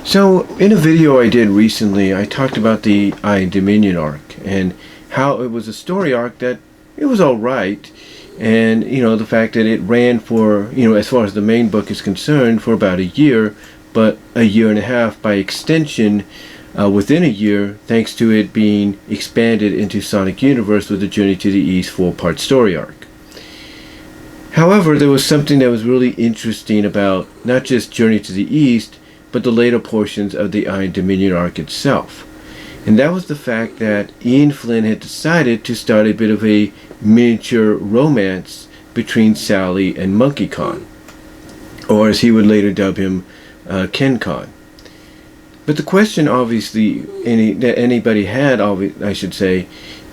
So, in a video I did recently, I talked about the I Dominion arc and how it was a story arc that it was alright, and the fact that it ran for, as far as the main book is concerned, for about a year, but a year and a half by extension within a year, thanks to it being expanded into Sonic Universe with the Journey to the East 4-part story arc. However, there was something that was really interesting about not just Journey to the East, but the later portions of the Iron Dominion arc itself. And that was the fact that Ian Flynn had decided to start a bit of a miniature romance between Sally and Monkey Kahn, or as he would later dub him, Ken Kahn. But the question obviously that anybody had, I should say,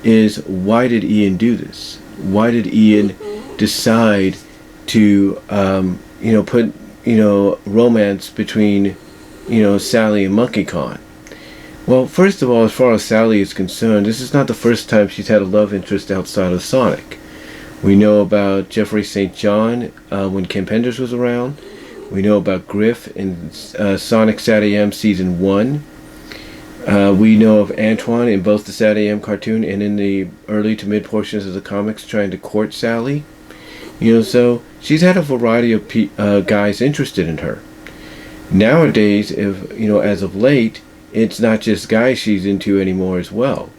is why did Ian do this? Why did Ian decide to put romance between Sally and Monkey Kahn? Well, first of all, as far as Sally is concerned, this is not the first time she's had a love interest outside of Sonic. We know about Jeffrey St. John when Ken Penders was around. We know about Griff in Sonic SatAM Season 1. We know of Antoine in both the SatAM cartoon and in the early to mid portions of the comics trying to court Sally. So she's had a variety of guys interested in her. Nowadays, as of late, it's not just guys she's into anymore as well.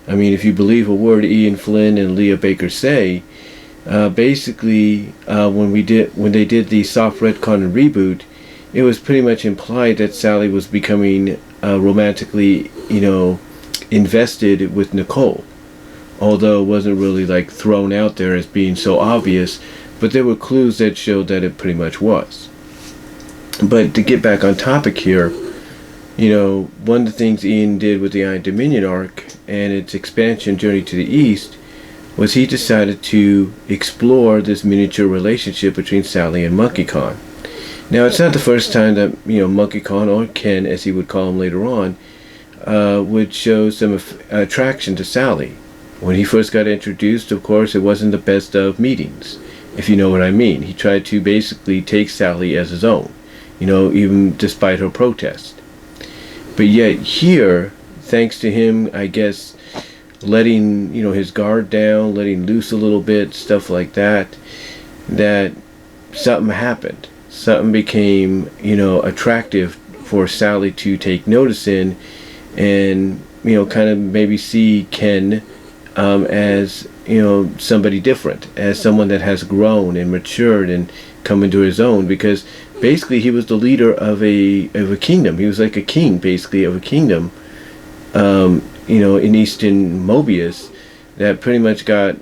I mean, if you believe a word Ian Flynn and Leah Baker say, basically, when they did the soft retcon and reboot, it was pretty much implied that Sally was becoming romantically, invested with Nicole. Although it wasn't really thrown out there as being so obvious, but there were clues that showed that it pretty much was. But to get back on topic here, one of the things Ian did with the Iron Dominion arc and its expansion Journey to the East was he decided to explore this miniature relationship between Sally and Monkey Kahn. Now, it's not the first time that Monkey Kahn, or Ken as he would call him later on, would show some attraction to Sally. When he first got introduced, of course, it wasn't the best of meetings, if you know what I mean. He tried to basically take Sally as his own, even despite her protest. But yet here, thanks to him, I guess, letting, his guard down, letting loose a little bit, stuff like that, that something happened. Something became, attractive for Sally to take notice in and, kind of maybe see Ken as, somebody different, as someone that has grown and matured and come into his own, because basically he was the leader of a kingdom. He was like a king, basically, of a kingdom, in Eastern Mobius that pretty much got,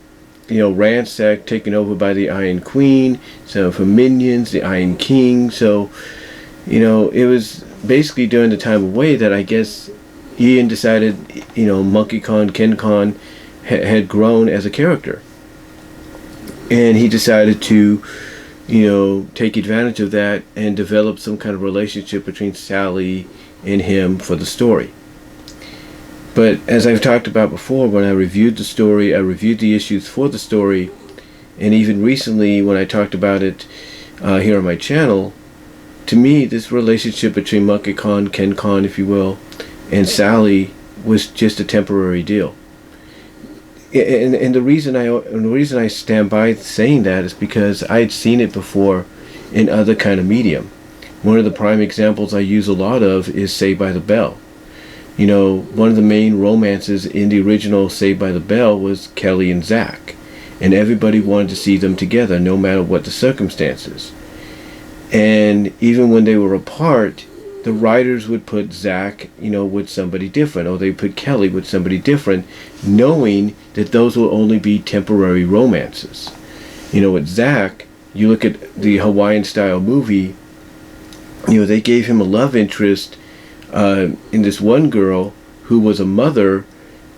ransacked, taken over by the Iron Queen, some of her minions, the Iron King. So, it was basically during the time away that I guess Ian decided, Monkey Kahn, Ken Kahn had grown as a character. And he decided to, take advantage of that and develop some kind of relationship between Sally and him for the story. But as I've talked about before, when I reviewed the story, I reviewed the issues for the story, and even recently when I talked about it here on my channel, to me this relationship between Monkey Kahn, Ken Kahn if you will, and Sally was just a temporary deal. And the reason I stand by saying that is because I had seen it before in other kind of medium. One of the prime examples I use a lot of is Saved by the Bell. One of the main romances in the original Saved by the Bell was Kelly and Zach, and everybody wanted to see them together no matter what the circumstances. And even when they were apart, the writers would put Zach, with somebody different, or they put Kelly with somebody different, knowing that those will only be temporary romances. With Zach, you look at the Hawaiian-style movie, they gave him a love interest in this one girl who was a mother,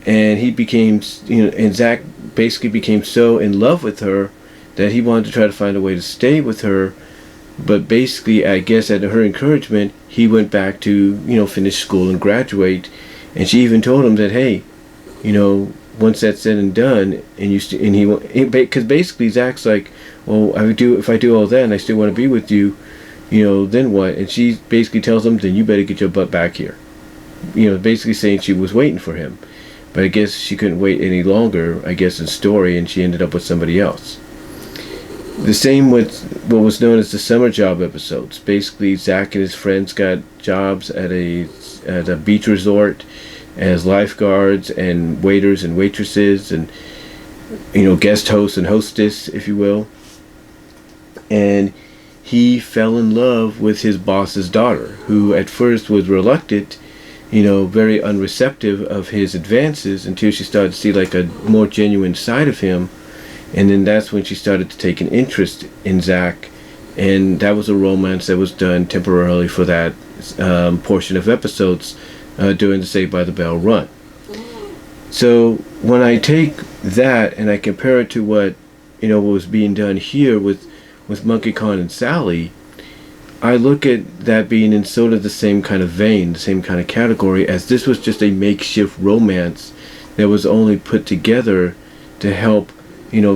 and he became, and Zach basically became so in love with her that he wanted to try to find a way to stay with her. But basically, I guess at her encouragement, he went back to, finish school and graduate. And she even told him that, hey, once that's said and done, because basically Zach's like, well, if I do all that and I still want to be with you, then what? And she basically tells him, then you better get your butt back here. Basically saying she was waiting for him. But I guess she couldn't wait any longer, I guess, in story, and she ended up with somebody else. The same with what was known as the summer job episodes. Basically, Zach and his friends got jobs at a beach resort as lifeguards and waiters and waitresses and, guest hosts and hostess, if you will. And he fell in love with his boss's daughter, who at first was reluctant, very unreceptive of his advances until she started to see like a more genuine side of him. And then that's when she started to take an interest in Zach. And that was a romance that was done temporarily for that portion of episodes during the Saved by the Bell run. So when I take that and I compare it to what was being done here with Monkey Kahn and Sally, I look at that being in sort of the same kind of vein, the same kind of category, as this was just a makeshift romance that was only put together to help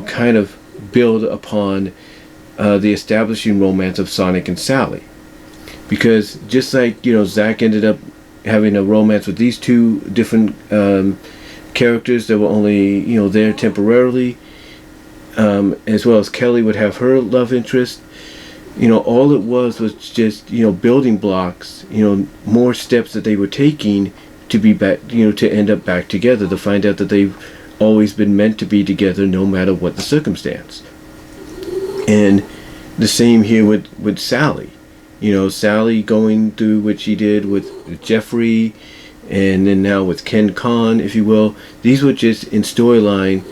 kind of build upon the establishing romance of Sonic and Sally. Because just like Zach ended up having a romance with these two different characters that were only there temporarily, as well as Kelly would have her love interest, all it was just building blocks, more steps that they were taking to be back, to end up back together, to find out that they've always been meant to be together no matter what the circumstance. And the same here with Sally. Sally going through what she did with Jeffrey, and then now with Ken Kahn, if you will. These were just in storyline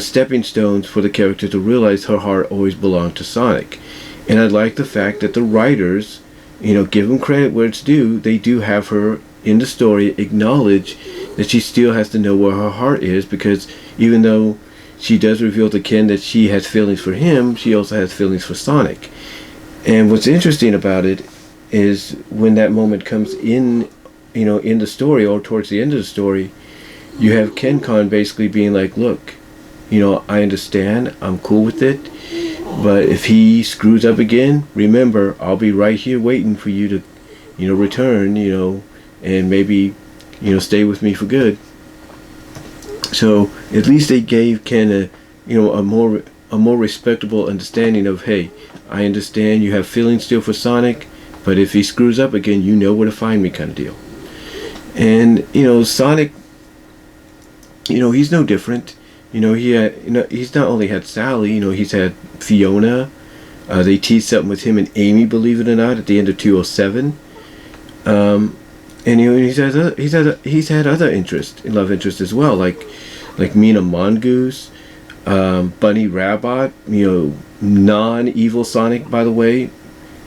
stepping stones for the character to realize her heart always belonged to Sonic. And I like the fact that the writers, give them credit where it's due, they do have her in the story acknowledge that she still has to know where her heart is, because even though she does reveal to Ken that she has feelings for him, she also has feelings for Sonic. And what's interesting about it is when that moment comes in, in the story or towards the end of the story, you have Ken Kahn basically being like, look, I understand, I'm cool with it, but if he screws up again, remember, I'll be right here waiting for you to, return, and maybe, stay with me for good. So at least they gave Ken a more respectable understanding of, hey, I understand you have feelings still for Sonic, but if he screws up again, you know where to find me, kind of deal. And Sonic, he's no different. He's not only had Sally, he's had Fiona. They teased something with him and Amy, believe it or not, at the end of 207. And he's had other love interests as well, like Mina Mongoose, Bunny Rabbit, non-evil Sonic, by the way.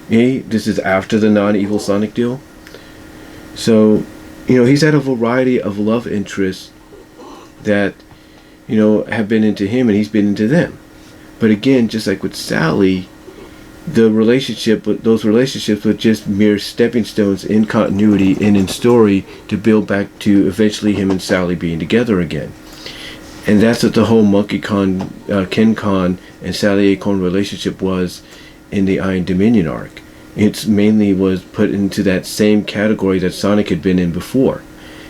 This is after the non-evil Sonic deal. So, he's had a variety of love interests that, have been into him and he's been into them. But again, just like with Sally, those relationships were just mere stepping stones in continuity and in story to build back to eventually him and Sally being together again. And that's what the whole Ken Kahn and Sally Acorn relationship was in the Iron Dominion arc. It's mainly was put into that same category that Sonic had been in before.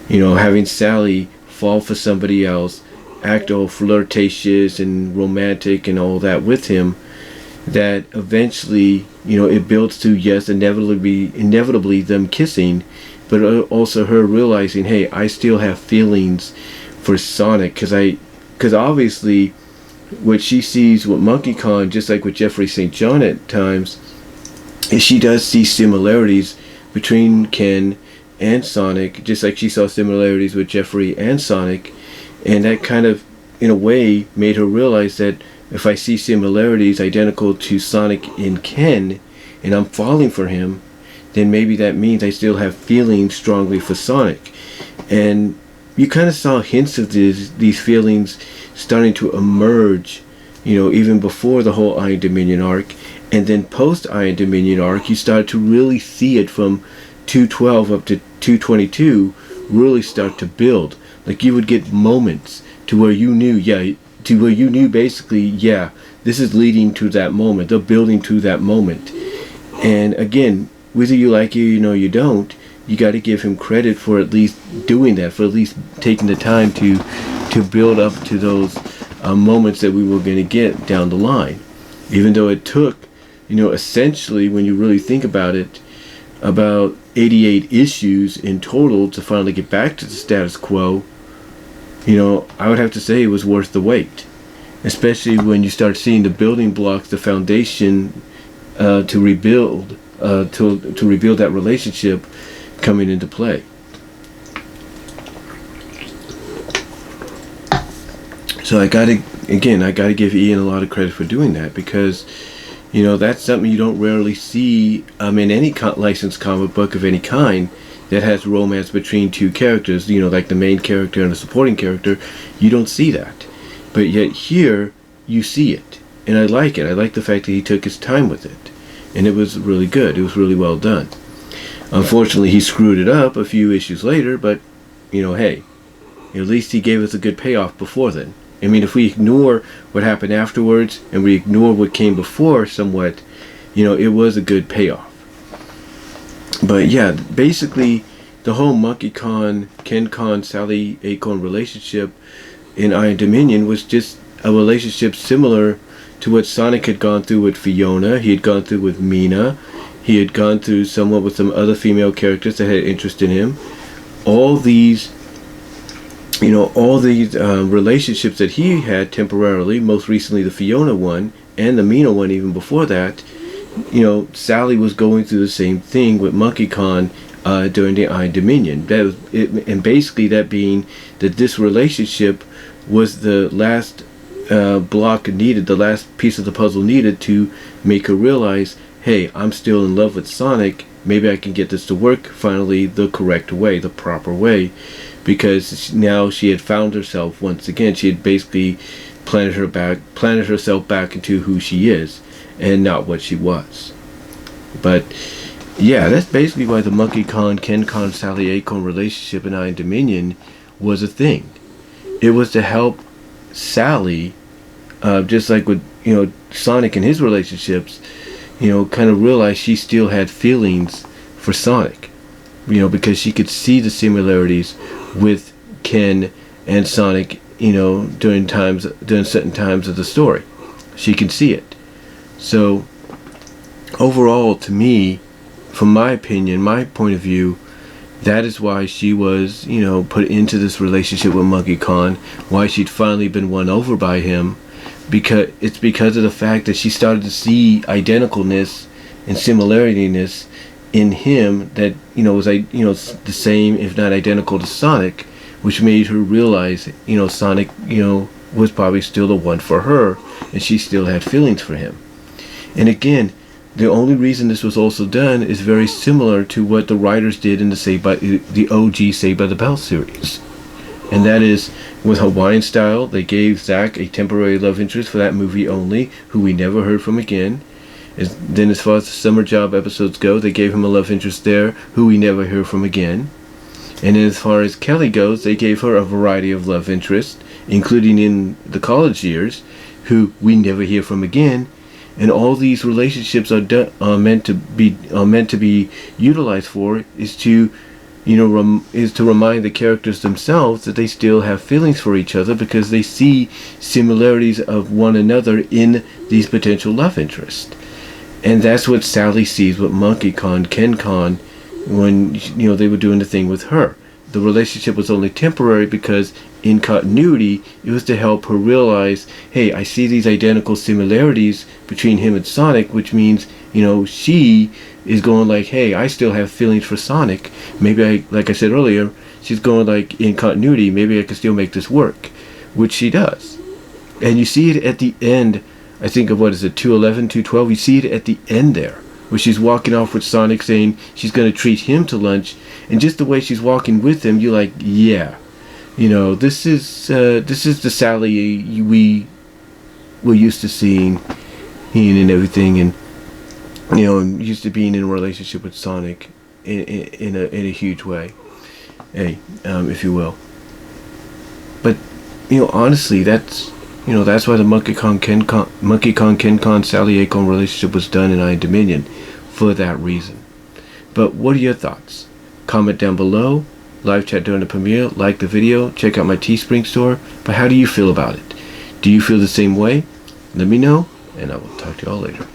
Having Sally fall for somebody else, act all flirtatious and romantic and all that with him, that eventually, it builds to, yes, inevitably them kissing, but also her realizing, hey, I still have feelings for Sonic, because obviously what she sees with Monkey Kong, just like with Jeffrey St. John at times, is she does see similarities between Ken and Sonic, just like she saw similarities with Jeffrey and Sonic, and that kind of, in a way, made her realize that if I see similarities identical to Sonic and Ken, and I'm falling for him, then maybe that means I still have feelings strongly for Sonic. And you kind of saw hints of these feelings starting to emerge, even before the whole Iron Dominion arc. And then post Iron Dominion arc, you started to really see it from 212 up to 222 really start to build. Like you would get moments to where you knew, basically, this is leading to that moment. They're building to that moment. And again, whether you like it or you don't, you got to give him credit for at least doing that, for at least taking the time to build up to those moments that we were going to get down the line. Even though it took, essentially, when you really think about it, about 88 issues in total to finally get back to the status quo, I would have to say it was worth the wait. Especially when you start seeing the building blocks, the foundation to rebuild that relationship coming into play. So I gotta give Ian a lot of credit for doing that, because that's something you don't rarely see in any licensed comic book of any kind that has romance between two characters, like the main character and a supporting character. You don't see that. But yet here, you see it. And I like it. I like the fact that he took his time with it. And it was really good. It was really well done. Unfortunately, he screwed it up a few issues later, but, hey, at least he gave us a good payoff before then. I mean, if we ignore what happened afterwards, and we ignore what came before somewhat, it was a good payoff. But yeah, basically, the whole Monkey Kahn, Ken Kahn, Sally Acorn relationship in Iron Dominion was just a relationship similar to what Sonic had gone through with Fiona, he had gone through with Mina, he had gone through somewhat with some other female characters that had interest in him. All these relationships that he had temporarily, most recently the Fiona one, and the Mina one even before that, Sally was going through the same thing with Monkey Kahn during the Iron Dominion. That was it, and basically that being that this relationship was the last block needed, the last piece of the puzzle needed to make her realize, hey, I'm still in love with Sonic. Maybe I can get this to work finally the correct way, the proper way, because now she had found herself once again. She had basically planted herself back into who she is and not what she was. But yeah, that's basically why the Monkey Kahn, Ken Kahn, Sally Acorn relationship in Iron Dominion was a thing. It was to help Sally, just like with Sonic and his relationships, kind of realize she still had feelings for Sonic, because she could see the similarities with Ken and Sonic, during certain times of the story. She can see it. So overall, to me, from my opinion, my point of view, that is why she was, put into this relationship with Monkey Kahn, why she'd finally been won over by him, because of the fact that she started to see identicalness and similariness in him that, was the same, if not identical to Sonic, which made her realize, Sonic, was probably still the one for her, and she still had feelings for him. And again, the only reason this was also done is very similar to what the writers did in the OG Saved by the Bell series. And that is, with Hawaiian Style, they gave Zack a temporary love interest for that movie only, who we never heard from again. Then as far as the Summer Job episodes go, they gave him a love interest there, who we never hear from again. And then as far as Kelly goes, they gave her a variety of love interests, including in the college years, who we never hear from again. And all these relationships are meant to be utilized for is to remind the characters themselves that they still have feelings for each other, because they see similarities of one another in these potential love interests. And that's what Sally sees with Monkey Kahn, Ken Kahn, when they were doing the thing with her. The relationship was only temporary because in continuity it was to help her realize, hey, I see these identical similarities between him and Sonic, which means she is going like, hey, I still have feelings for Sonic. Maybe like I said earlier, she's going like, in continuity, maybe I can still make this work, which she does. And you see it at the end, I think of 211, 212, you see it at the end there, where she's walking off with Sonic saying she's going to treat him to lunch, and just the way she's walking with him, you're like, yeah, this is the Sally we were used to seeing, and everything, and used to being in a relationship with Sonic in a huge way, if you will. But honestly, that's why the Monkey Kong Ken Kong Sally Acorn relationship was done in Iron Dominion, for that reason. But what are your thoughts? Comment down below, live chat during the premiere, like the video, check out my Teespring store. But how do you feel about it? Do you feel the same way? Let me know, and I will talk to you all later.